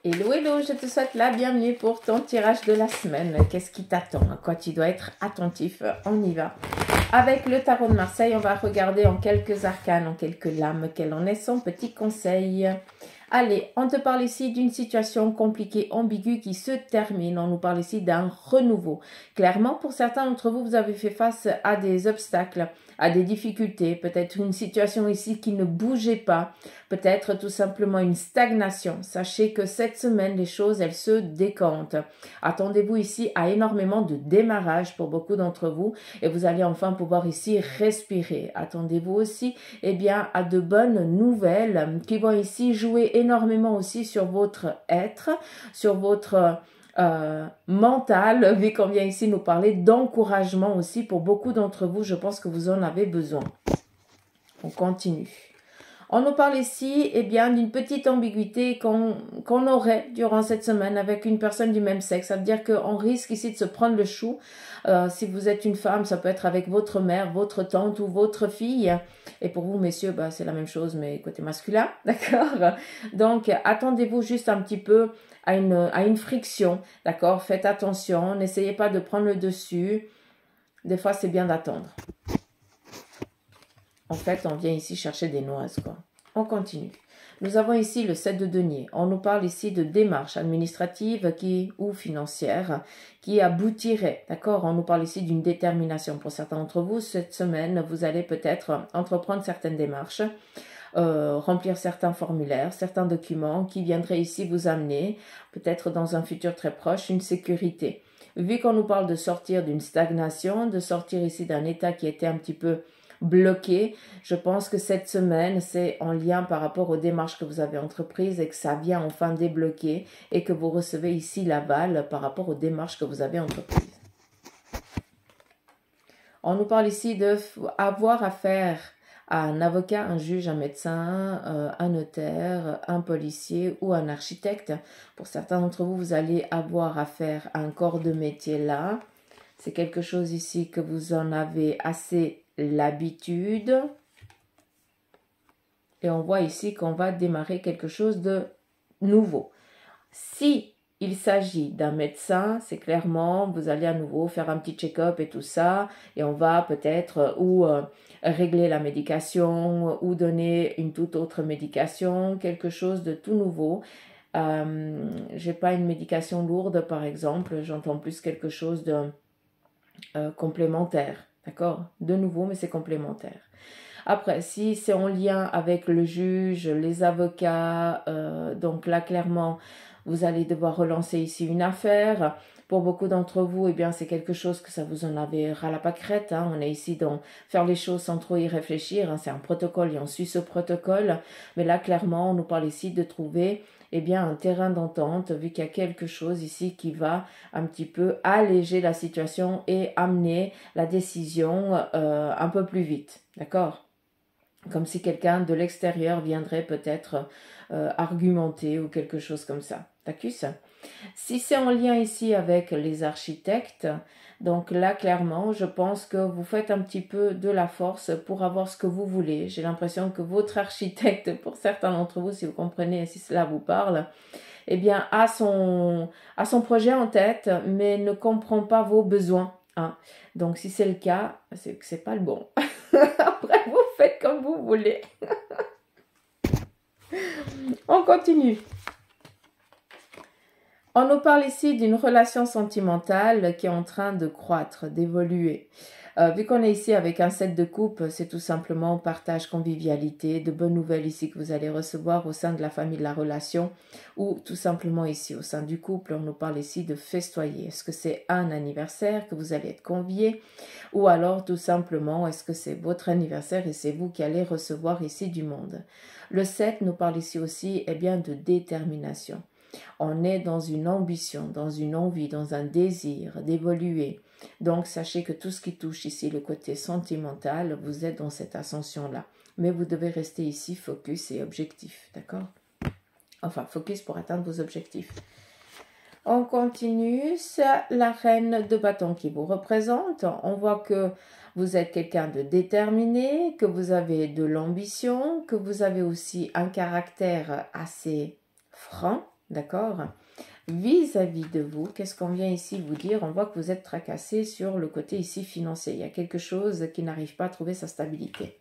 Hello, hello, je te souhaite la bienvenue pour ton tirage de la semaine. Qu'est-ce qui t'attend? À quoi tu dois être attentif? On y va. Avec le tarot de Marseille, on va regarder en quelques arcanes, en quelques lames, quel en est son petit conseil. Allez, on te parle ici d'une situation compliquée, ambiguë qui se termine. On nous parle ici d'un renouveau. Clairement, pour certains d'entre vous, vous avez fait face à des obstacles, à des difficultés, peut-être une situation ici qui ne bougeait pas, peut-être tout simplement une stagnation. Sachez que cette semaine, les choses, elles se décantent. Attendez-vous ici à énormément de démarrage pour beaucoup d'entre vous et vous allez enfin pouvoir ici respirer. Attendez-vous aussi, eh bien, à de bonnes nouvelles qui vont ici jouer énormément aussi sur votre être, sur votre mental, vu qu'on vient ici nous parler d'encouragement aussi pour beaucoup d'entre vous. Je pense que vous en avez besoin. On continue. On nous parle ici, eh bien, d'une petite ambiguïté qu'on aurait durant cette semaine avec une personne du même sexe. Ça veut dire qu'on risque ici de se prendre le chou. Si vous êtes une femme, ça peut être avec votre mère, votre tante ou votre fille. Et pour vous, messieurs, bah, c'est la même chose, mais côté masculin, d'accord? Donc, attendez-vous juste un petit peu à une friction, d'accord? Faites attention, n'essayez pas de prendre le dessus. Des fois, c'est bien d'attendre. En fait, on vient ici chercher des noises, quoi. On continue. Nous avons ici le 7 de denier. On nous parle ici de démarches administratives ou financières qui aboutiraient, d'accord? On nous parle ici d'une détermination. Pour certains d'entre vous, cette semaine, vous allez peut-être entreprendre certaines démarches, remplir certains formulaires, certains documents qui viendraient ici vous amener, peut-être dans un futur très proche, une sécurité. Vu qu'on nous parle de sortir d'une stagnation, de sortir ici d'un état qui était un petit peu bloqué, je pense que cette semaine, c'est en lien par rapport aux démarches que vous avez entreprises et que ça vient enfin débloquer et que vous recevez ici l'aval par rapport aux démarches que vous avez entreprises. On nous parle ici d'avoir affaire à un avocat, un juge, un médecin, un notaire, un policier ou un architecte. Pour certains d'entre vous, vous allez avoir affaire à un corps de métier là. C'est quelque chose ici que vous en avez assez l'habitude. Et on voit ici qu'on va démarrer quelque chose de nouveau. Si il s'agit d'un médecin, c'est clairement, vous allez à nouveau faire un petit check-up et tout ça, et on va peut-être régler la médication ou donner une toute autre médication, quelque chose de tout nouveau. J'ai pas une médication lourde par exemple, j'entends plus quelque chose de complémentaire, d'accord? De nouveau, mais c'est complémentaire. Après, si c'est en lien avec le juge, les avocats, donc là, clairement, vous allez devoir relancer ici une affaire. Pour beaucoup d'entre vous, eh bien, c'est quelque chose que ça vous en avait ras la pâquerette. Hein. On est ici dans faire les choses sans trop y réfléchir. Hein. C'est un protocole et on suit ce protocole. Mais là, clairement, on nous parle ici de trouver eh bien, un terrain d'entente, vu qu'il y a quelque chose ici qui va un petit peu alléger la situation et amener la décision un peu plus vite. D'accord ? Comme si quelqu'un de l'extérieur viendrait peut-être argumenter ou quelque chose comme ça. T'accuses? Si c'est en lien ici avec les architectes, donc là clairement je pense que vous faites un petit peu de la force pour avoir ce que vous voulez. J'ai l'impression que votre architecte, pour certains d'entre vous, si vous comprenez, si cela vous parle, eh bien a son projet en tête mais ne comprend pas vos besoins. Hein. Donc si c'est le cas, c'est que c'est pas le bon. Après vous faites comme vous voulez. On continue. On nous parle ici d'une relation sentimentale qui est en train de croître, d'évoluer. Vu qu'on est ici avec un set de coupe, c'est tout simplement partage, convivialité, de bonnes nouvelles ici que vous allez recevoir au sein de la famille de la relation ou tout simplement ici au sein du couple. On nous parle ici de festoyer. Est-ce que c'est un anniversaire que vous allez être convié ou alors tout simplement est-ce que c'est votre anniversaire et c'est vous qui allez recevoir ici du monde. Le 7 nous parle ici aussi eh bien, de détermination. On est dans une ambition, dans une envie, dans un désir d'évoluer. Donc, sachez que tout ce qui touche ici le côté sentimental, vous êtes dans cette ascension-là. Mais vous devez rester ici focus et objectif, d'accord? Enfin, focus pour atteindre vos objectifs. On continue, c'est la reine de bâton qui vous représente. On voit que vous êtes quelqu'un de déterminé, que vous avez de l'ambition, que vous avez aussi un caractère assez franc. d'accord? Vis-à-vis de vous, qu'est-ce qu'on vient ici vous dire? On voit que vous êtes tracassé sur le côté ici financier. Il y a quelque chose qui n'arrive pas à trouver sa stabilité.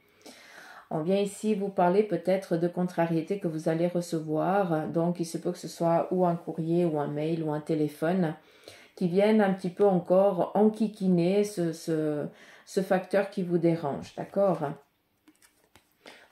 On vient ici vous parler peut-être de contrariétés que vous allez recevoir. Donc, il se peut que ce soit ou un courrier, ou un mail, ou un téléphone qui viennent un petit peu encore enquiquiner ce facteur qui vous dérange, d'accord?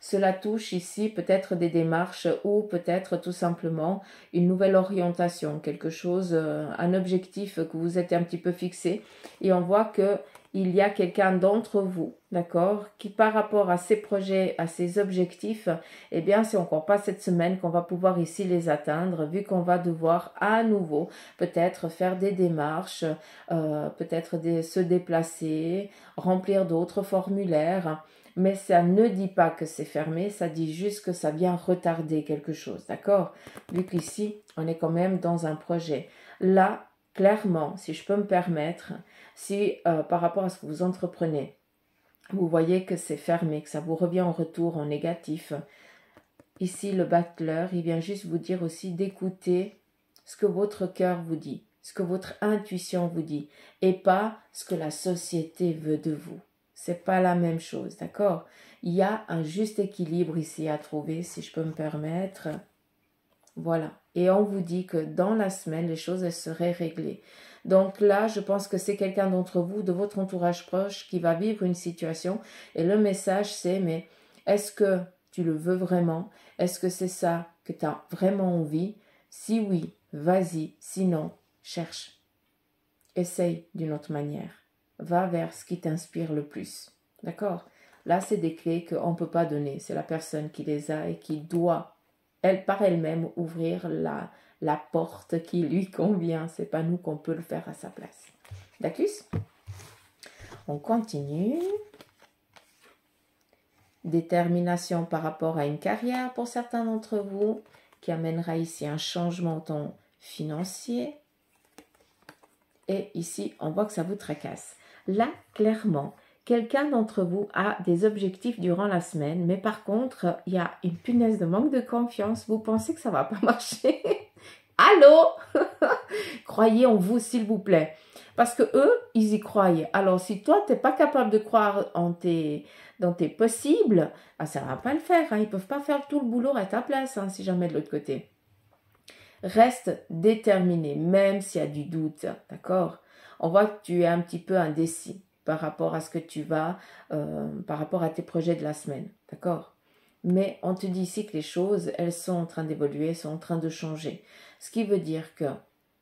Cela touche ici peut-être des démarches ou peut-être tout simplement une nouvelle orientation, quelque chose, un objectif que vous êtes un petit peu fixé. Et on voit que il y a quelqu'un d'entre vous, d'accord, qui par rapport à ses projets, à ses objectifs, eh bien, c'est encore pas cette semaine qu'on va pouvoir ici les atteindre, vu qu'on va devoir à nouveau peut-être faire des démarches, peut-être se déplacer, remplir d'autres formulaires. Mais ça ne dit pas que c'est fermé, ça dit juste que ça vient retarder quelque chose, d'accord? Vu qu'ici, on est quand même dans un projet. Là, clairement, si je peux me permettre, si par rapport à ce que vous entreprenez, vous voyez que c'est fermé, que ça vous revient en retour en négatif, ici, le battleur, il vient juste vous dire aussi d'écouter ce que votre cœur vous dit, ce que votre intuition vous dit, et pas ce que la société veut de vous. C'est pas la même chose, d'accord? Il y a un juste équilibre ici à trouver, si je peux me permettre. Voilà. Et on vous dit que dans la semaine, les choses, elles seraient réglées. Donc là, je pense que c'est quelqu'un d'entre vous, de votre entourage proche, qui va vivre une situation. Et le message, c'est, mais est-ce que tu le veux vraiment? Est-ce que c'est ça que tu as vraiment envie? Si oui, vas-y. Sinon, cherche. Essaye d'une autre manière. Va vers ce qui t'inspire le plus. D'accord? Là, c'est des clés qu'on ne peut pas donner. C'est la personne qui les a et qui doit, elle par elle-même, ouvrir la porte qui lui convient. Ce n'est pas nous qu'on peut le faire à sa place. D'accord? On continue. Détermination par rapport à une carrière pour certains d'entre vous, qui amènera ici un changement financier. Et ici, on voit que ça vous tracasse. Là, clairement, quelqu'un d'entre vous a des objectifs durant la semaine, mais par contre, il y a une punaise de manque de confiance. Vous pensez que ça ne va pas marcher? Allô? Croyez en vous, s'il vous plaît. Parce que eux, ils y croient. Alors, si toi, tu n'es pas capable de croire dans tes possibles, ah, ça ne va pas le faire. Hein. Ils ne peuvent pas faire tout le boulot à ta place, hein, si jamais de l'autre côté. Reste déterminé, même s'il y a du doute, d'accord? On voit que tu es un petit peu indécis par rapport à ce que tu vas, par rapport à tes projets de la semaine, d'accord? Mais on te dit ici que les choses, elles sont en train d'évoluer, elles sont en train de changer. Ce qui veut dire que,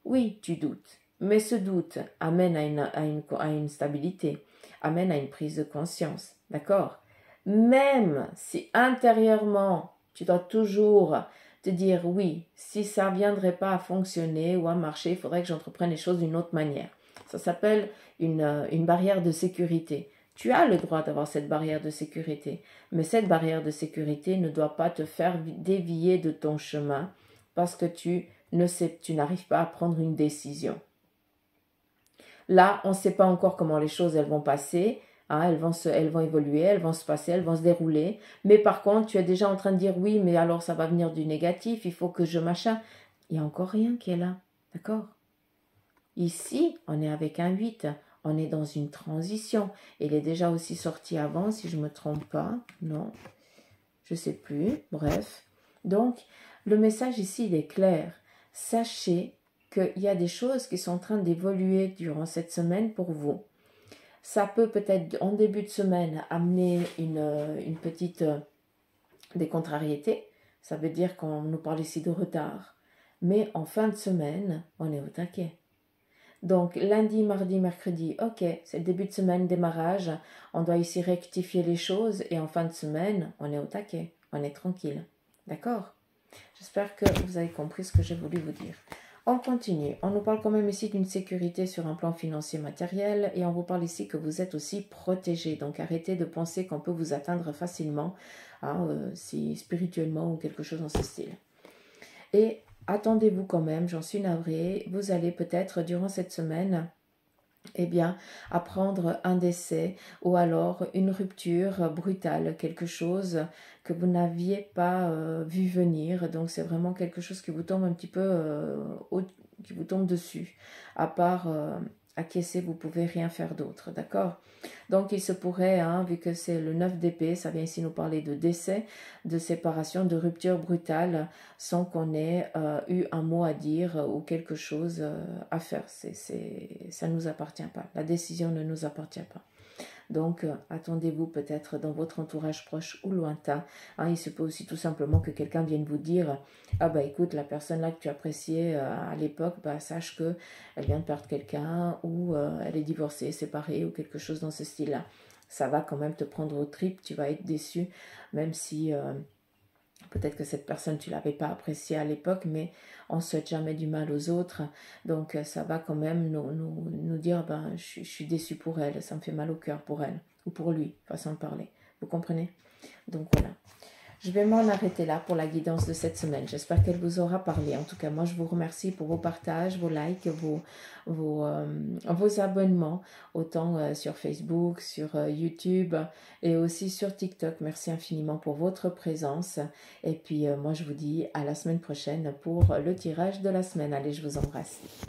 oui, tu doutes, mais ce doute amène à une stabilité, amène à une prise de conscience, d'accord? Même si intérieurement, tu dois toujours te dire oui, si ça ne viendrait pas à fonctionner ou à marcher, il faudrait que j'entreprenne les choses d'une autre manière. Ça s'appelle une barrière de sécurité. Tu as le droit d'avoir cette barrière de sécurité, mais cette barrière de sécurité ne doit pas te faire dévier de ton chemin parce que tu n'arrives pas à prendre une décision. Là, on ne sait pas encore comment les choses elles vont passer. Hein, elles vont évoluer, elles vont se passer, elles vont se dérouler. Mais par contre, tu es déjà en train de dire oui, mais alors ça va venir du négatif, il faut que je machin. Il n'y a encore rien qui est là. D'accord? Ici, on est avec un 8. On est dans une transition. Il est déjà aussi sorti avant, si je ne me trompe pas. Non, je ne sais plus. Bref. Donc, le message ici, il est clair. Sachez qu'il y a des choses qui sont en train d'évoluer durant cette semaine pour vous. Ça peut peut-être en début de semaine amener une petite des contrariétés. Ça veut dire qu'on nous parle ici de retard. Mais en fin de semaine, on est au taquet. Donc lundi, mardi, mercredi, ok, c'est le début de semaine, démarrage. On doit ici rectifier les choses et en fin de semaine, on est au taquet. On est tranquille. D'accord? J'espère que vous avez compris ce que j'ai voulu vous dire. On continue. On nous parle quand même ici d'une sécurité sur un plan financier matériel et on vous parle ici que vous êtes aussi protégé. Donc arrêtez de penser qu'on peut vous atteindre facilement, hein, si spirituellement ou quelque chose dans ce style. Et attendez-vous quand même, j'en suis navrée, vous allez peut-être durant cette semaine eh bien, apprendre un décès ou alors une rupture brutale, quelque chose que vous n'aviez pas vu venir. Donc, c'est vraiment quelque chose qui vous tombe un petit peu, qui vous tombe dessus. À part acquiescer, vous pouvez rien faire d'autre, d'accord? Donc, il se pourrait, hein, vu que c'est le 9 d'épée, ça vient ici nous parler de décès, de séparation, de rupture brutale, sans qu'on ait eu un mot à dire ou quelque chose à faire. Ça ne nous appartient pas. La décision ne nous appartient pas. Donc, attendez-vous peut-être dans votre entourage proche ou lointain. Hein, il se peut aussi tout simplement que quelqu'un vienne vous dire « Ah bah écoute, la personne là que tu appréciais à l'époque, bah, sache qu'elle vient de perdre quelqu'un ou elle est divorcée, séparée ou quelque chose dans ce style-là. » Ça va quand même te prendre aux tripes, tu vas être déçu, même si peut-être que cette personne, tu ne l'avais pas appréciée à l'époque, mais on ne souhaite jamais du mal aux autres. Donc, ça va quand même nous dire, ben, je suis déçue pour elle, ça me fait mal au cœur pour elle, ou pour lui, façon de parler. Vous comprenez? Donc, voilà. Je vais m'en arrêter là pour la guidance de cette semaine. J'espère qu'elle vous aura parlé. En tout cas, moi, je vous remercie pour vos partages, vos likes, vos abonnements, autant sur Facebook, sur YouTube et aussi sur TikTok. Merci infiniment pour votre présence. Et puis, moi, je vous dis à la semaine prochaine pour le tirage de la semaine. Allez, je vous embrasse.